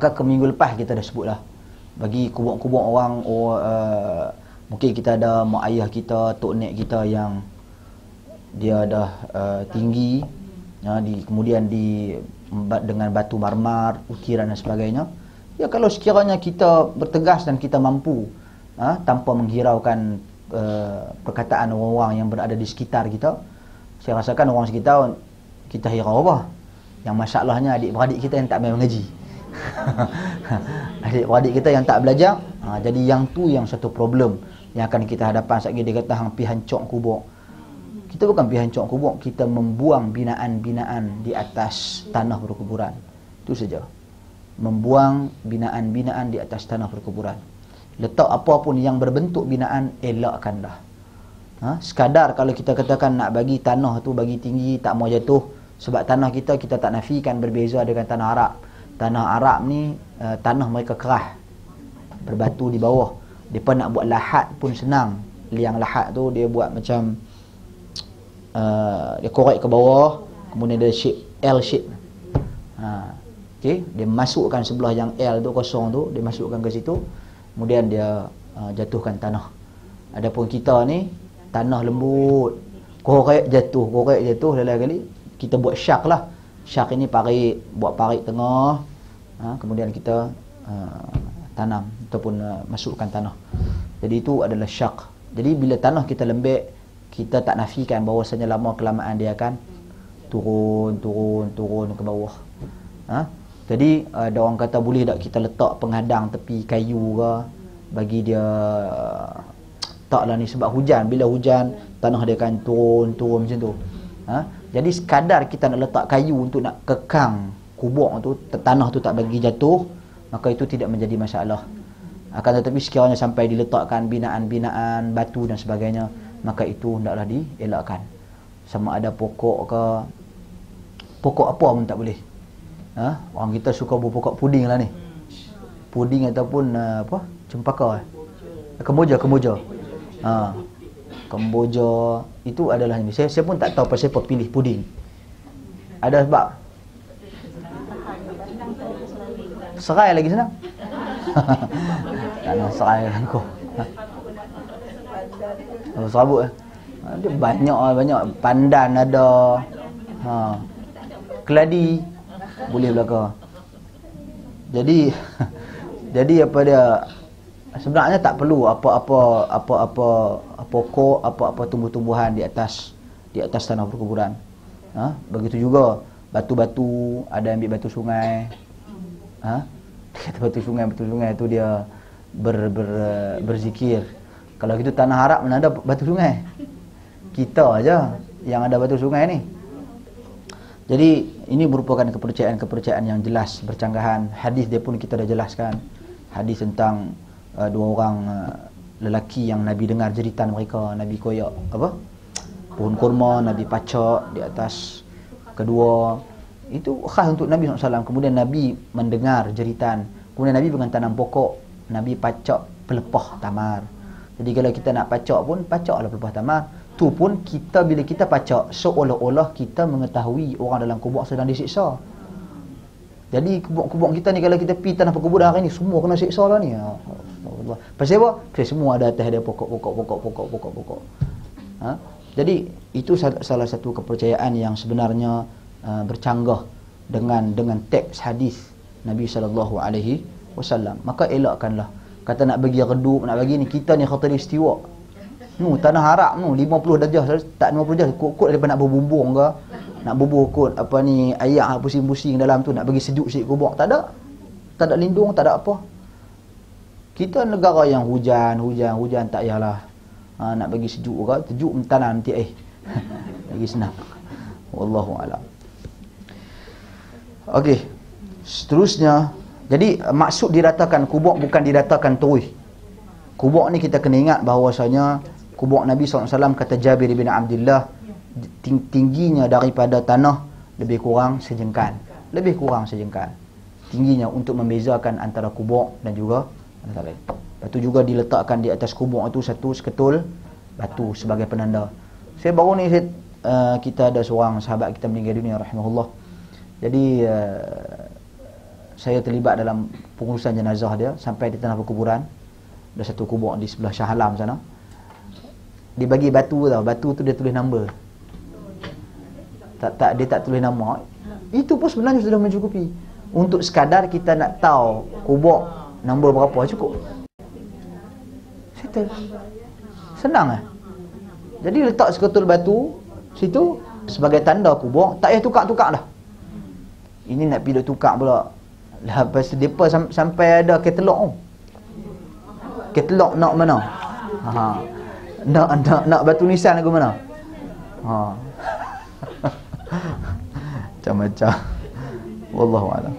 Maka ke minggu lepas kita dah sebut lah, bagi kubur-kubur orang, mungkin kita ada mak ayah kita, tok nek kita yang dia dah tinggi, kemudian dengan batu marmar, ukiran dan sebagainya. Ya, kalau sekiranya kita bertegas dan kita mampu, tanpa menghiraukan perkataan orang-orang yang berada di sekitar kita, saya rasakan orang sekitar kita hirau apa. Yang masalahnya adik-beradik kita yang tak main mengaji. Adik-beradik kita yang tak belajar, jadi yang tu yang satu problem yang akan kita hadapan. Saat dia kata hang pi hancur kubur, kita bukan pi hancur kubur, kita membuang binaan-binaan di atas tanah perkuburan. Itu saja. Membuang binaan-binaan di atas tanah perkuburan. Letak apa pun yang berbentuk binaan, elakkanlah. Sekadar kalau kita katakan nak bagi tanah tu bagi tinggi, tak mau jatuh, sebab tanah kita tak nafikan berbeza dengan tanah Arab. Tanah Arab ni tanah mereka keras, berbatu di bawah. Mereka nak buat lahat pun senang. Liang lahat tu dia buat macam dia korek ke bawah, kemudian dia shape L shape. Okey, dia masukkan sebelah yang L tu kosong tu, dia masukkan ke situ, kemudian dia jatuhkan tanah. Adapun kita ni tanah lembut, korek jatuh lain kali kita buat syak lah. Syak ini parit, buat parit tengah, kemudian kita tanam ataupun masukkan tanah. Jadi itu adalah syak. Jadi bila tanah kita lembek, kita tak nafikan bahawasanya lama kelamaan dia akan turun ke bawah. Jadi ada orang kata boleh tak kita letak penghadang tepi kayu ke, bagi dia taklah ni, sebab hujan, bila hujan tanah dia akan turun macam tu. Jadi sekadar kita nak letak kayu untuk nak kekang kubur tu, tanah tu tak bagi jatuh, maka itu tidak menjadi masalah. Akan tetapi sekiranya sampai diletakkan binaan-binaan, batu dan sebagainya, maka itu hendaklah dielakkan. Sama ada pokok ke, pokok apa pun tak boleh. Orang kita suka berpokok puding lah ni. Puding ataupun cempaka, kemboja. Kemboja itu adalah ini. Saya pun tak tahu pasal apa pilih puding. Ada sebab serai lagi senang. Tak nak serai kau. Serabut dia banyak pandan ada. Keladi boleh belaka. Jadi apa dia, sebenarnya tak perlu apa-apa pokok, apa-apa tumbuh-tumbuhan di atas tanah perkuburan. Begitu juga batu-batu, ada ambil batu sungai. Kata batu sungai tu dia berzikir. Kalau gitu tanah Arab mana ada batu sungai? Kita aja yang ada batu sungai ni. Jadi ini merupakan kepercayaan yang jelas, bercanggahan. Hadis dia pun kita dah jelaskan. Hadis tentang dua orang lelaki yang Nabi dengar jeritan mereka. Nabi koyak pohon kurma, Nabi pacak di atas kedua. Itu khas untuk Nabi SAW. Kemudian Nabi mendengar jeritan, kemudian Nabi dengan tanam pokok, Nabi pacak pelepah tamar. Jadi kalau kita nak pacak pun, pacaklah pelepah tamar. Tu pun kita, bila kita pacak, seolah-olah kita mengetahui orang dalam kubur sedang disiksa. Jadi kubur kita ni, kalau kita pergi tanah perkuburan hari ni, semua kena siksa lah ni. Pasal apa? Pasal semua ada atas dia pokok. Jadi itu salah satu kepercayaan yang sebenarnya bercanggah dengan teks hadis Nabi SAW. Maka elakkanlah. Kata nak bagi redup, nak bagi ni, kita ni khatulistiwa. Tanah Arab 50 darjah, tak 50 darjah, kot daripada nak berbumbung ke, nak bubuh kot ayak pusing-pusing dalam tu, nak bagi sejuk sikit kubur. Tak ada lindung, tak ada apa. Kita negara yang hujan tak payahlah. Nak bagi sejuk ke, sejuk tanam nanti lagi senang. Wallahu a'lam. Okey, seterusnya, jadi maksud diratakan kubur bukan diratakan terus. Kubur ni kita kena ingat bahawasanya kubur Nabi SAW, kata Jabir bin Abdullah, tingginya daripada tanah lebih kurang sejengkal. Tingginya untuk membezakan antara kubur dan juga antara lain. Lepas tu juga diletakkan di atas kubur itu satu seketul batu sebagai penanda. Saya baru ni kita ada seorang sahabat kita meninggal dunia rahimahullah. Jadi saya terlibat dalam pengurusan jenazah dia sampai di tanah perkuburan. Ada satu kubur di sebelah Shah Alam sana. Dia bagi batu tau. Batu tu dia tulis number. Dia tak tulis nama. Itu pun sebenarnya sudah mencukupi. Untuk sekadar kita nak tahu kubur nombor berapa, cukup. Settle. Senang Jadi letak seketul batu situ sebagai tanda kubur, tak payah tukar-tukar dah. Ini nak pergi tukar pula. Lepas tu depa sampai ada katalog tu. Katalog nak mana? Nak batu nisan ke mana? Macam-macam. Wallahu a'lam.